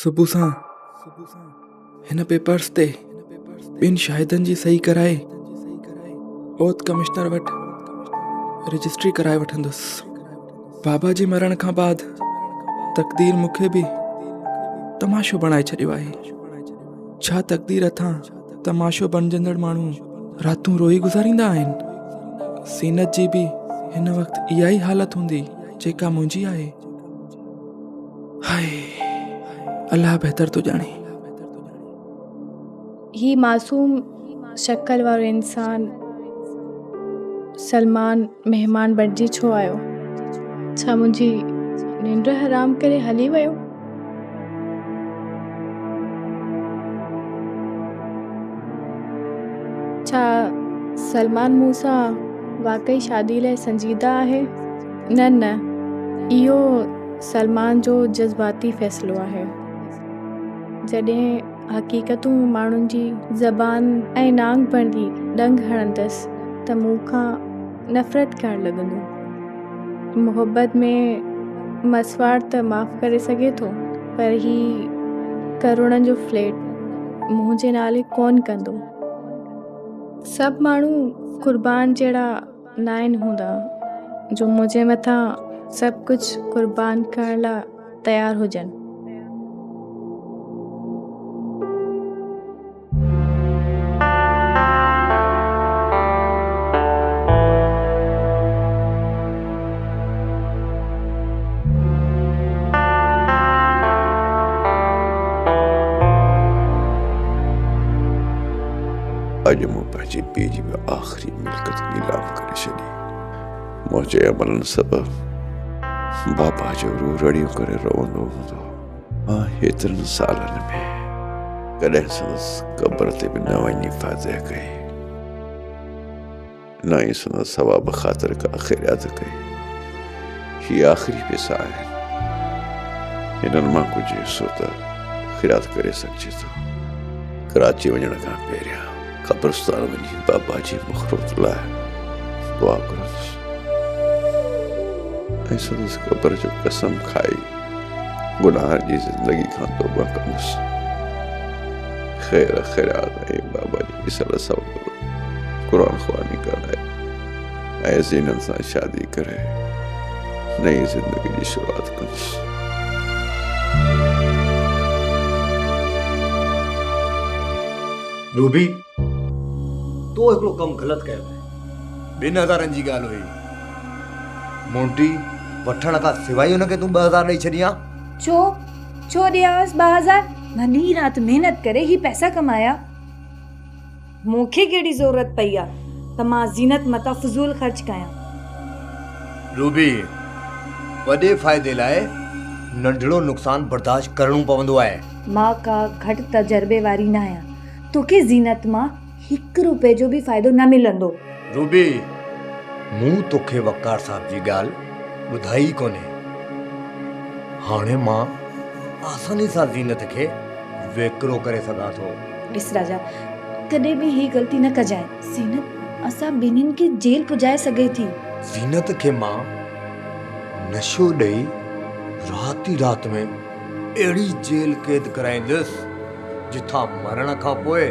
सुबुह सां हिन पेपर्स ते ॿिनि शाहिदनि जी सही कराए ओत कमिश्नर वटि रजिस्ट्री कराए वठंदुसि। बाबा जी मरण खां बाद तक़दीर मूंखे बि तमाशो बणाए छॾियो आहे। छा तक़दीर अथां तमाशो बणजंदड़ माण्हू रातूं रोई गुज़ारींदा आहिनि। सीनत जी बि हिन वक़्तु इहा ई हालत हूंदी जेका मुंहिंजी आहे। हाय अल्लाह बहितर तो ॼाणे। ही मासूम शक्ल वारो इंसान सलमान मेहमान बणिजी छो आयो? छा मुंहिंजी निंड हराम करे हली वियो? छा सलमान मूंसां वाकई शादी लाइ संजीदा आहे? न, इहो सलमान जो जज़्बाती फ़ैसिलो आहे। जॾहिं हक़ीक़तूं माण्हुनि जी ज़बान ऐं नांग बणदी डंग हणंदसि त मूंखां नफ़रत करणु लॻंदो। मुहबत में मसवाड़ त माफ़ करे सघे थो, पर ही करोड़नि जो फ्लैट मुंहिंजे नाले कोन कंदो। सभु माण्हू क़ुर्बान जहिड़ा न आहिनि हूंदा जो मुंहिंजे मथां सभु कुझु क़ुर्बान करण लाइ तयारु हुजनि। अॼु मूं पंहिंजी पीउ जी आख़िरी मिल्कत नीलाम करे छॾी। मुंहिंजे अमलनि सबबु बाबा जो रूह रड़ियूं करे रोअंदो हूंदो। मां हेतिरनि सालनि में कॾहिं संदसि क़ब्र ते बि न वञी फाज़ह कई, न ई संदसि सवाब ख़ातिर का ख़ैरात कई। ही आख़िरी पैसा आहिनि, हिननि मां कुझु हिसो त ख़ैरात करे सघिजे थो। कराची वञण खां पहिरियां क़ब्रिस्तान वञी बाबा जी मख़रूत लाइ दुआ कंदुसि ऐं संदसि क़ब्र जो कसम खाई गुनाह जी ज़िंदगी खां तौबा कंदुसि। ख़ैर ख़ैरात ऐं बाबा जी ॾिसण सबबु क़ुरान ख़वानी कराए ऐं ज़ीनत सां शादी करे नई ज़िंदगी जी शुरूआत कंदुसि। रूबी, तो हिकिड़ो कमु ग़लति कयो आहे। 2000 जी ॻाल्हि हुई। मोंटी वठण खां सवाइ हुनखे तूं 2000 ॾेई छॾियां। छो ॾियांसि 2000? भली राति महिनत करे ही पैसा कमाया। मूंखे कहिड़ी ज़रूरत पई आहे त मां ज़ीनत मथां फ़िज़ूल ख़र्च कयां? रूबी, वॾे फ़ाइदे लाइ नंढड़ो नुक़सान बर्दाश्त करणो पवंदो आहे। मां का घटि तजुर्बे वारी न आहियां। तोखे ज़ीनत मां 1 रुपए जो बि फ़ाइदो न मिलंदो। रूबी, मूं तोखे वकार साहब जी ॻाल्हि ॿुधाई कोन्हे। हाणे मां आसानी सां ज़ीनत खे वेकिरो करे सघां थो। ॾिस राजा, कॾहिं बि ही ग़लती न कजांइ। ज़ीनत असां ॿिन्हिनि खे जेल पुॼाए सघे थी। ज़ीनत खे मां नशो ॾेई राति में अहिड़ी जेल क़ैद कराईंदुसि जिथां मरण खां पोइ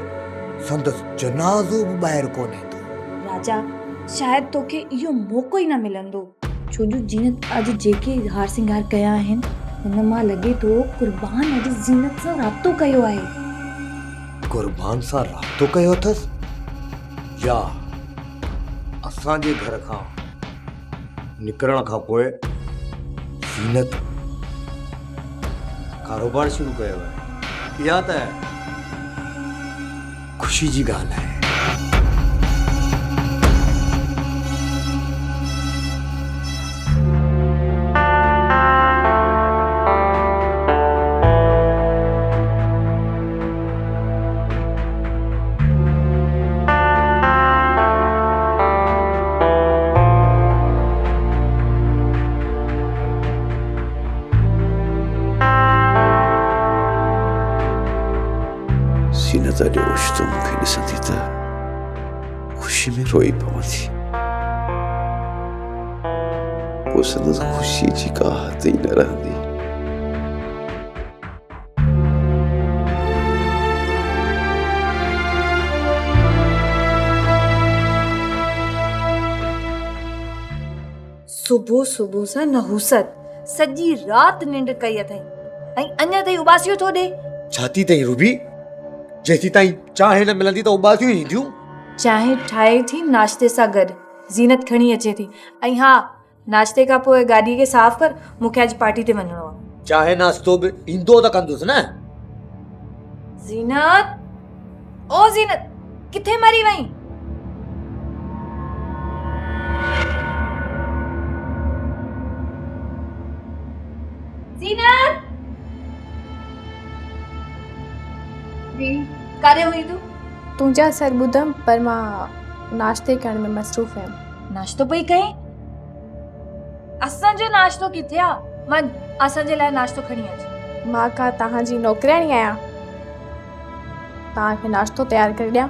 संदसि जनाज़ो बि ॿाहिरि कोन ईंदो। राजा, शायदि तोखे इहो मौक़ो ई न मिलंदो, छो जो ज़ीनत अॼु जेके हार सिंगार कया आहिनि हुन मां लॻे थो क़ुर्बान अॼु ज़ीनत सां राब्तो कयो आहे। क़ुर्बान सां राब्तो कयो अथसि या असांजे घर खां निकिरण खां पोइ ज़ीनत कारोबार शुरू कयो आहे। इहा त ख़ुशी जी ॻाल्हि आहे। ज़ीनत जो ओचितो मूंखे ॾिसंदी त ख़ुशी में रोई पवंदी। पोइ संदसि ख़ुशी जी का हद ई न रहंदी। सुबुह सुबुह सां नहुसत सॼी राति निंड कई अथई ऐं अञा ताईं उबासियूं थो ॾे। छाती ताईं रूबी, जेसी ताईं चांहि न मिलंदी त उबासियूं ई ईंदियूं। चांहि ठाहे थी नाश्ते सां गॾु, ज़ीनत खणी अचे थी। ऐं हा, नाश्ते खां पोइ गाॾीअ खे साफ़ कर, मूंखे अॼु पार्टी ते वञिणो आहे। चांहि नाश्तो बि ईंदो त कंदुसि न। ज़ीनत, ओ ज़ीनत, किथे मरी वई? ज़ीनत, काॾे हुई तूं? तुंहिंजा सर ॿुधमि पर मां नाश्ते करण में मसरूफ़ आहियां। नाश्तो पई कहीं? असांजो नाश्तो किथे आहे? वञ असांजे लाइ नाश्तो खणी अच। मां का तव्हांजी नौकराणी आहियां तव्हांखे नाश्तो तयारु करे ॾियां?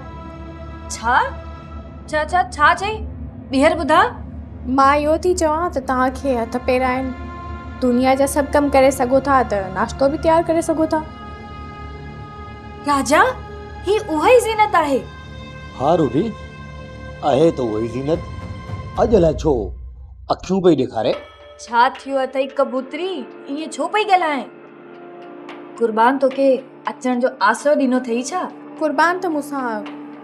छा चई? ॿीहर ॿुधा। मां इहो थी चवां त तव्हांखे हथ पेर आहिनि, दुनिया जा सभु कमु करे सघो था त नाश्तो बि तयारु करे सघो था। राजा, ही उहा ई ज़ीनत आहे? हा रूबी, आहे त उहा ई ज़ीनत। अॼु अलाए छो अखियूं पई ॾेखारे। छा थियो अथई कबूतरी, ईअं छो पई ॻाल्हाए? कुर्बान तोखे अचण जो आसरो ॾिनो अथई छा? कुर्बान त मूंसां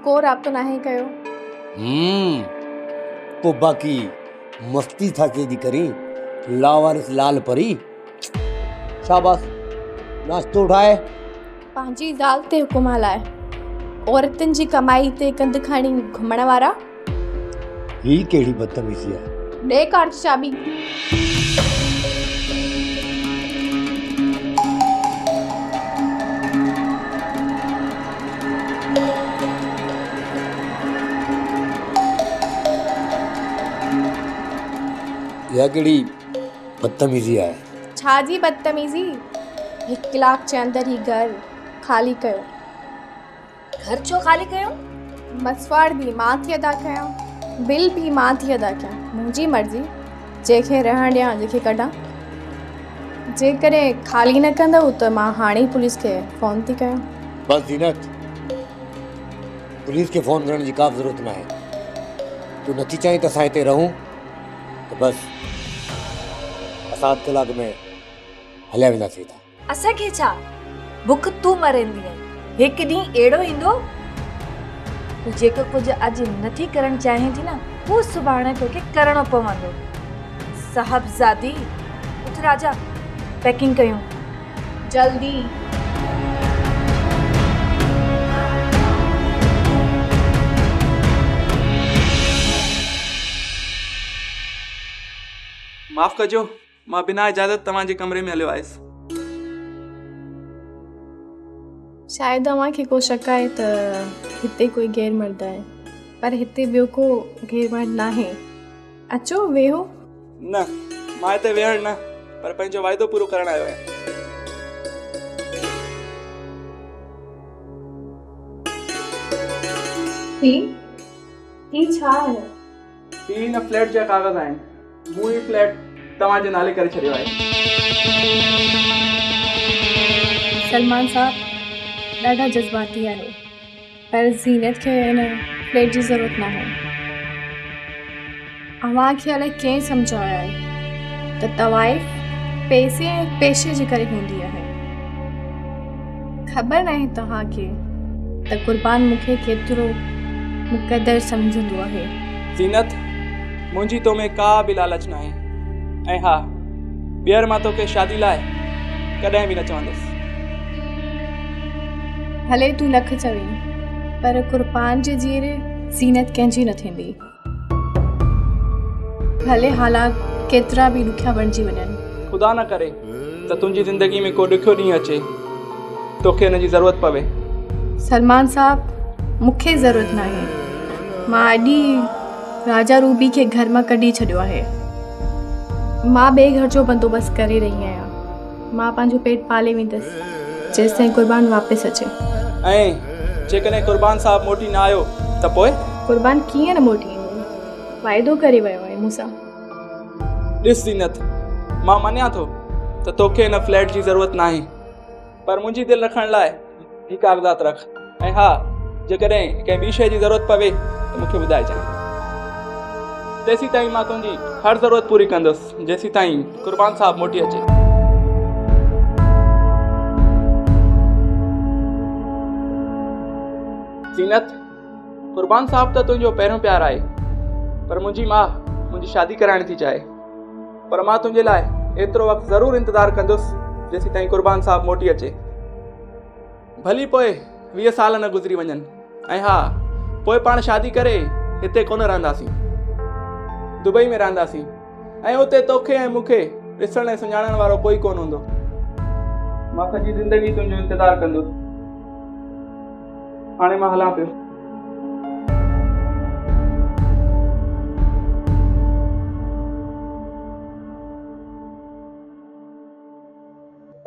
को राब्तो नाहे कयो। पोइ बाक़ी मस्ती था केॾी करी, लावारिस लाल परी। शाबाश, नाश्तो ठाहे। पंहिंजी ज़ाल ते हुकुम हलाए, औरतुनि जी कमाई ते कंध खणी घुमण वारा। ही कहिड़ी बदतमीज़ी आहे? ॾे कार जी चाबी। इहा कहिड़ी बदतमीज़ी आहे? छा जी बदतमीज़ी? 1 कलाक जे अंदरि ही घर ख़ाली कयो। घर छो ख़ाली कयो? मसवाड़ भी मां थी अदा कयां, बिल भी मां थी अदा कयां। मुंहिंजी मर्ज़ी, जंहिंखे रहण ॾियां, जंहिंखे कढां। जेकॾहिं ख़ाली न कंदव त मां हाणे ई पुलिस खे फ़ोन थी कयां। बस ज़ीनत, पुलिस खे फ़ोन करण जी का ज़रूरत न आहे। तूं नथी चाहीं त असां हिते रहूं त बस असां 8 कलाक में हलिया वेंदासीं था। असांखे छा, बुख तूं मरेंदी आहे। हिकु ॾींहुं अहिड़ो ईंदो तूं जेको कुझु अॼु नथी करणु चाहीं थी न, उहो सुभाणे तोखे करणो पवंदो। साहबज़ादी, उठ राजा, पैकिंग कयूं जल्दी। माफ़ कजो, मां बिना इजाज़त तव्हांजे कमरे में हलियो आयुसि। शायदि तव्हांखे को शक आहे त हिते कोई गैर मर्द आहे, पर हिते ॿियो को गैर मर्द नाहे। अचो वेहो। न, मां हिते वेहण न, पर पंहिंजो वाइदो पूरो करणु आयो आहियां। ही छा आहे? ही हिन फ्लैट जा कागज़ आहिनि। मूं ही फ्लैट तव्हांजे नाले करे छॾियो आहे। सलमान साहब ॾाढा जज़्बाती आहे, पर ज़ीनत खे हिन फ्लैट जी ज़रूरत न आहे। अव्हांखे अलाए कंहिं सम्झायो आहे त तवाइफ़ पैसे ऐं पेशे जे करे हूंदी आहे। ख़बर नाहे तव्हांखे त कुर्बान मूंखे केतिरो मुक़दर सम्झंदो आहे। ज़ीनत, मुंहिंजी तो में का बि लालच न आहे। ऐं हा, ॿीहर मां तोखे शादी लाइ कॾहिं बि न चवंदुसि। भले तूं लख चवीं, पर कुर्बान जे जीअरे ज़ीनत कंहिंजी न थींदी। भले हालात केतिरा बि ॾुखिया बणिजी वञनि। ख़ुदा न करे त तुंहिंजी ज़िंदगी में को ॾुखियो ॾींहुं अचे, तोखे हिन जी ज़रूरत पवे। सलमान साहब, मूंखे ज़रूरत न आहे। मां अॼु ई राजा रूबी खे घर मां कढी छॾियो आहे। मां ॿिए घर जो बंदोबस्तु करे रही आहियां। मां पंहिंजो पेट पाले वेंदसि जेसि ताईं कुर्बान वापसि अचे। ऐं जेकॾहिं कुर्बान साहब मोटी न आयो त पोइ? कुर्बान कीअं न मोटी ईंदो? वाइदो करे वियो आहे मूंसां। ॾिस ज़ीनत, मां मञियां थो त तोखे हिन फ्लैट जी ज़रूरत न आहे, पर मुंहिंजी दिलि रखण लाइ ही कागज़ात रख। ऐं हा, जेकॾहिं कंहिं ॿी शइ जी ज़रूरत पवे त मूंखे ॿुधाइजांइ। तेसी ताईं मां तुंहिंजी हर ज़रूरत पूरी कंदुसि जेसी ताईं कुर्बान साहब मोटी अचे। ज़ीनत, कुर्बान साहब त तुंहिंजो पहिरियों प्यार आहे, पर मुंहिंजी मां मुंहिंजी शादी कराइण थी चाहे। पर मां तुंहिंजे लाइ एतिरो वक़्तु ज़रूरु इंतज़ारु कंदुसि जेसी ताईं कुर्बान साहब मोटी अचे। भली पोइ 20 साल न गुज़री वञनि, ऐं हा, पोइ पाण शादी करे हिते कोन रहंदासीं, दुबई में रहंदासीं, ऐं उते तोखे ऐं मूंखे ॾिसण ऐं सुञाणण वारो कोई कोन हूंदो। मां सॼी ज़िंदगी तुंहिंजो इंतज़ारु कंदुसि। हाणे मां हलां पियो।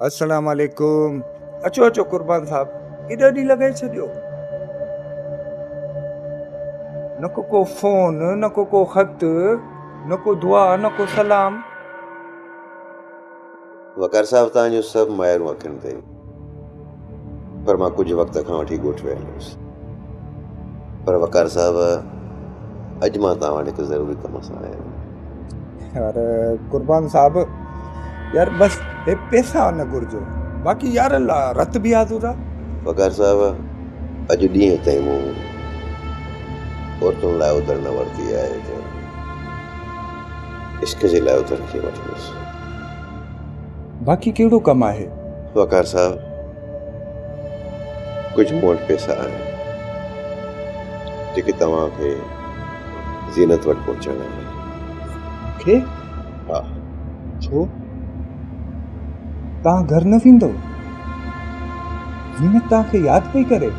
अस्सलाम वालेकुम। अचो अचो कुर्बान साहब, केॾा ॾींहं लॻाए छॾियो। न को फोन, न को ख़त, न को दुआ, न को सलाम। वकार साहब तव्हांजो सभु माहिरूं अखियुनि ते, पर मां कुझु वक़्त खां वठी ॻोठ वियल हुयुसि। पर वकार साहब, अॼु मां तव्हां वटि हिकु ज़रूरी कम सां आहियां। यार कुर्बान साहब, यार बस हे पैसा न घुरिजो, बाक़ी यार अल्लाह रत बि आज़ूरा। वकार साहब, अॼु ॾींहं ताईं मूं औरतुनि लाइ उधर न वरिती आहे त इश्क जे लाइ उधर कीअं वठंदुसि। बाक़ी कहिड़ो कमु आहे? वकार साहब, कुझु मूं वटि पैसा आहिनि जेके तव्हांखे ज़ीनत वटि पहुचाइणा आहिनि। खे? हा। छो? तव्हां घर न वेंदो? ज़ीनत तव्हांखे यादि पई करे?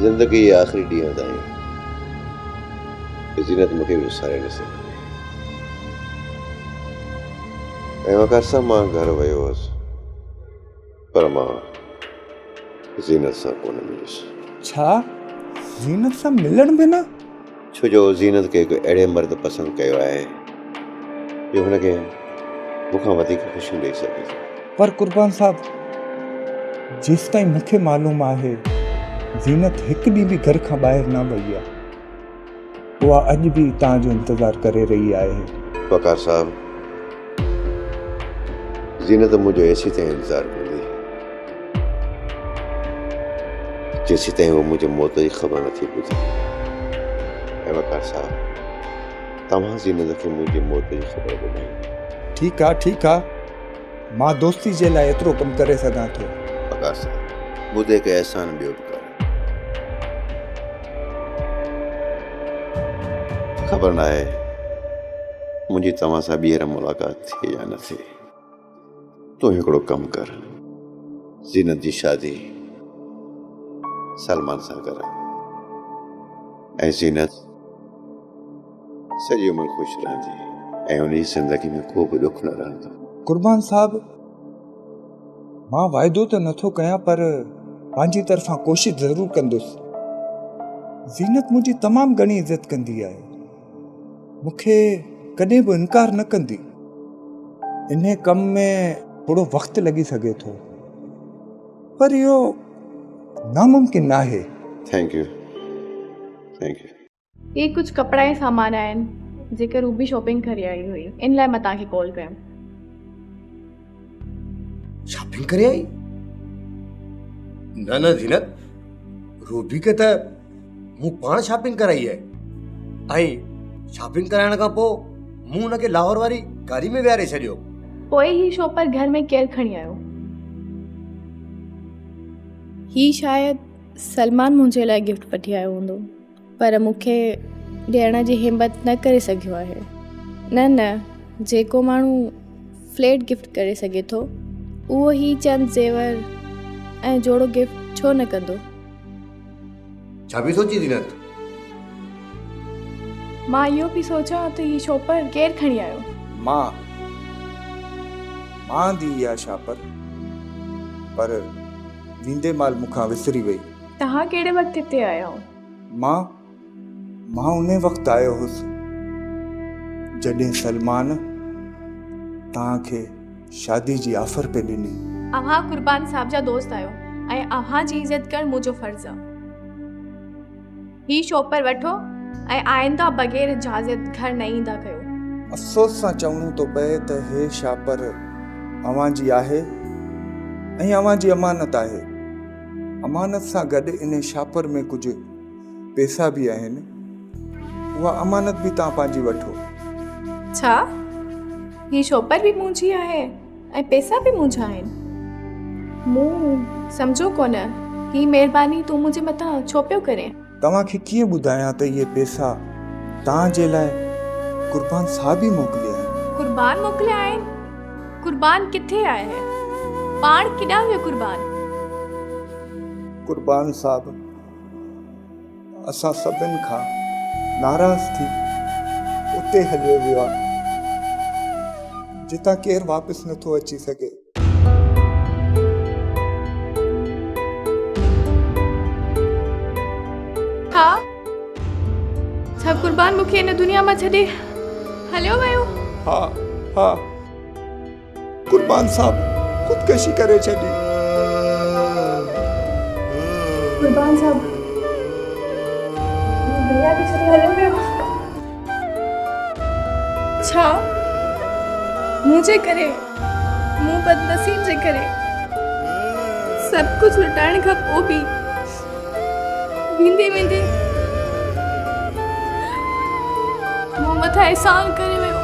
ज़िंदगी जे आख़िरी ॾींहं ताईं ज़ीनत मूंखे विसारे न सघी। ऐं वकार साहब, मां घर वियो हुअसि, पर मां ज़ीनत सां कोन मिलियुसि। छा? ज़ीनत सां मिलण बि न? छो जो ज़ीनत खे हिकु अहिड़े मर्द पसंदि कयो आहे जो हुनखे मूंखां वधीक ख़ुशियूं ॾेई सघे थो। पर कुर्बान साहब, जेसि ताईं मूंखे मालूम आहे ज़ीनत हिकु ॾींहुं बि घर खां ॿाहिरि न वई आहे। उहा अॼु बि तव्हांजो इंतज़ारु करे रही आहे। वकार साहब, ज़ीनत मुंहिंजो एसी ताईं इंतज़ारु कंदी जेसी ताईं उहो मुंहिंजे मौत जी ख़बर नथी ॿुधे। ऐं वकार साहब, तव्हां ज़ीनत खे मुंहिंजी मौत जी ख़बर ॿुधाईंदा। ठीकु आहे, मां दोस्ती जे लाइ एतिरो कमु करे सघां थो। वकार साहब, ॿुधे हिकु अहसान ॿियो बि कर। ख़बर न आहे मुंहिंजी तव्हां सां ॿीहर मुलाक़ात थिए या न थिए। तूं हिकिड़ो कमु कर, ज़ीनत जी शादी सलमान सां कर, ऐं ज़ीनत सॼी उमिरि ख़ुशि रहंदी ऐं उनजी ज़िंदगी में को बि ॾुख न रहंदो। कुर्बान साहब, मां वाइदो त नथो कयां, पर पंहिंजी तरफ़ां कोशिशि ज़रूरु कंदुसि। ज़ीनत मुंहिंजी तमामु घणी इज़त कंदी आहे, मूंखे कॾहिं बि इनकार न कंदी। इन कम में थोरो वक़्तु लॻी सघे थो, पर इहो नामुमकिन आहे। Thank U. ये कुछ कपड़ा ऐं सामान आहिनि जेके रूबी शॉपिंग करे आई हुई, इन लाइ मां तव्हांखे कॉल कयमि। शॉपिंग करे आई? न ज़ीनत, रूबी खे त मूं पाण शॉपिंग कराई आहे, ऐं शॉपिंग कराइण खां पोइ मूं हुनखे लाहौर वारी गाड़ी में विहारे छॾियो। पोइ ही शॉपर घर में केरु खणी आयो? ही शायदि सलमान मुंहिंजे लाइ गिफ्ट वठी आयो हूंदो, पर मूंखे ॾियण जी हिम्मत न करे सघियो आहे। न, जेको माण्हू फ्लैट गिफ्ट करे सघे थो उहो ही चंद ज़ेवर ऐं जोड़ो गिफ्ट छो न कंदो? छा बि सोची ज़ीनत? मां इहो बि सोचां त ही शॉपर केरु खणी आयो। मां दी इहा शापर, पर वींदे महिल मूंखां विसरी वई। तव्हां कहिड़े वक़्तु हिते आया हो? मां उन वक़्तु आयो हुउसि जॾहिं सलमान तव्हांखे शादी जी ऑफर पे ॾिनी। अव्हां कुर्बान साहब जा दोस्त आहियो ऐं अव्हां जी इज़त करणु मुंहिंजो फर्ज़ु आहे। ही शॉपर वठो ऐं आइंदा बग़ैर इजाज़त घर न ईंदा कयो। अफ़सोस सां चवणो थो पए त हे शापर अव्हां जी आहे ऐं अव्हां जी अमानत आहे। अमानत सां गॾु इन शापर में कुझु पैसा बि आहिनि। उहा अमानत बि तव्हां पंहिंजी वठो। छा ही शॉपर बि मुंहिंजी आहे ऐं पैसा बि मुंहिंजा आहिनि? मूं सम्झो कोन ही महिरबानी तूं मुंहिंजे मथां छो पियो करे? तव्हांखे कीअं ॿुधायां त इहे पैसा तव्हांजे लाइ क़ुर्बान साहब ई मोकिलिया आहिनि। कुर्बान मोकिलिया आहिनि? कुर्बान किथे आहे? पाण किॾां वियो कुर्बान? क़ुर्बान साहब असां सभिनि खां नाराज़ थी उते हलियो वियो आहे जितां केरु वापसि नथो अची सघे। हा छा कुर्बान मूंखे हिन दुनिया मां छॾे हलियो वियो? हा हा क़ुर्बान साहब ख़ुदकशी करे छॾी। कुर्बान साहब भैया खे छॾे हलियो वियो? छा मुंहिंजे करे, मूं बदनसीब जे करे सभु कुझु लुटाइण खां पोइ बि वेंदे वेंदे मूं मथां एहसान करे वियो।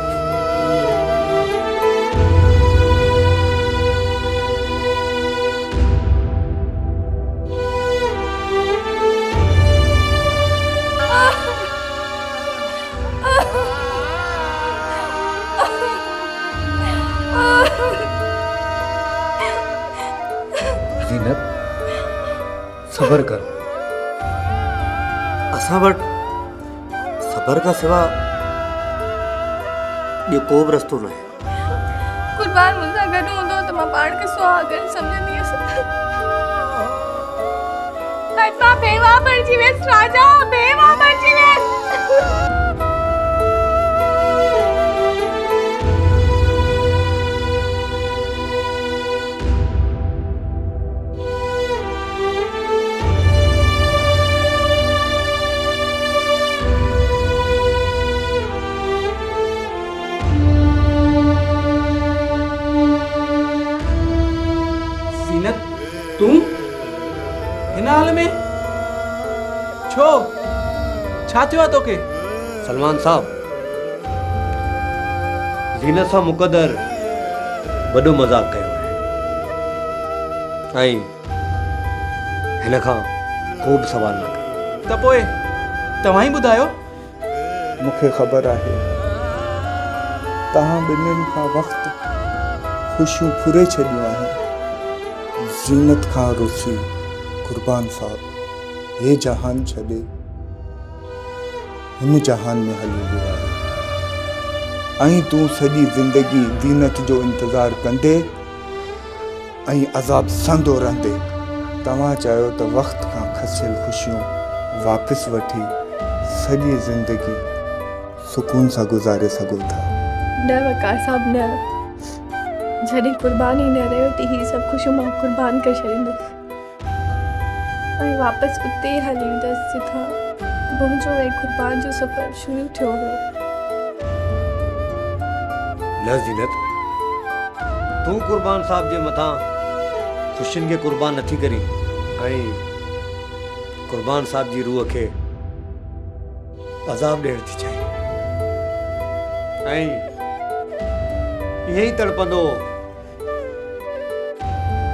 ज़ीनत सबर कर। असां वटि सबर खां सिवा ॿियो को बि रस्तो न आहे। कुर्बान मुंहिंसां गॾु हूंदो त मां पाण खे सुहागन सम्झंदी हुअसि। मां बेवा बणिजी वियसि राजा, बेवा बणिजी वियसि। तूं हिन हाल में छो? छा थियो आहे तोखे? सलमान साहब ज़ीनत सां मुक़दर वॾो मज़ाक़ कयो आहे ऐं हिन खां को बि सवाल न कयो। त पोइ तव्हां ई ॿुधायो। मूंखे ख़बर आहे तव्हां ॿिन्हिनि खां वक़्तु ख़ुशियूं फुरे छॾियूं आहिनि। ज़ीनत खां रुसी क़ुर्बान साहब हे जहान छॾे हिन जहान में हली वियो आहे ऐं तूं सॼी ज़िंदगी ज़ीनत जो इंतज़ारु कंदे ऐं अज़ाब सहंदो रहंदे तव्हां चाहियो त वक़्त खां खसियल ख़ुशियूं वापसि वठी सॼी ज़िंदगी सुकून सां गुज़ारे सघो था। न वकार साहब न, जॾहिं कुर्बानी न रहियो त ही सभु ख़ुशियूं मां कुर्बान करे छॾींदसि ऐं वापसि उते ई हली ईंदसि जिथां मुंहिंजो ऐं कुर्बान जो सफ़र शुरू थियो हुयो। न ज़ीनत, तूं कुर्बान साहब जे मथां ख़ुशियुनि खे कुर्बान नथी करी ऐं कुर्बान साहब जी रूह खे अज़ाब ॾियण थी चाहीं ऐं ईअं ई तड़पंदो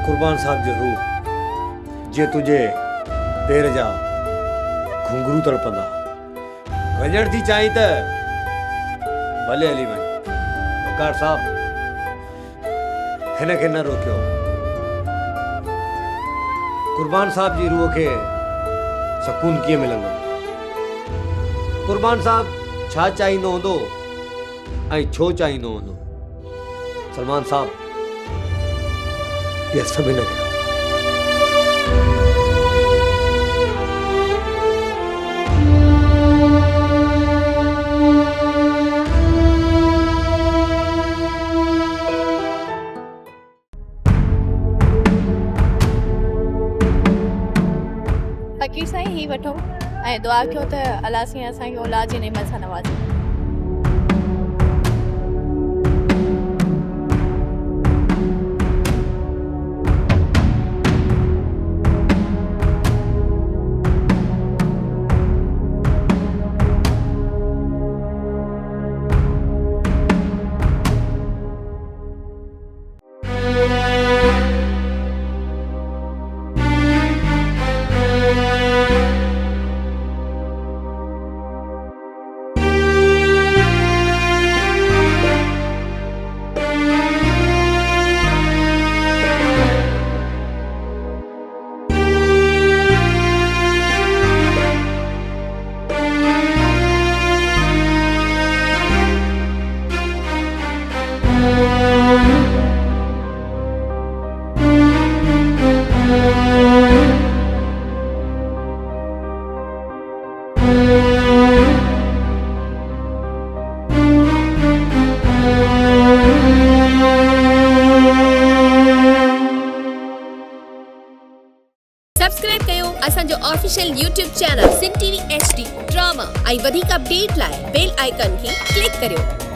कुर्बान साहब जो रूह जे तुझे पेर जा घुंघरू तड़पंदा। वञण थी चाहीं त भले हली वञ। वकार साहब हिन खे न रोकियो। कुर्बान साहब जी रूह खे सुकून कीअं मिलंदो? कुर्बान साहब छा चाहींदो हूंदो ऐं छो चाहींदो हूंदो? सलमान साहब ये सभी न देखा। फकीर साईं ही वठो ऐं दुआ कयो त अलाह साईं असांखे औलाद जे नेमत सां नवाज़े। सब्सक्राइब कयो असांजो ऑफिशियल YouTube चैनल सिन टीवी HD ड्रामा ऐं वधीक अपडेट लाइ बेल आइकन खे क्लिक करियो।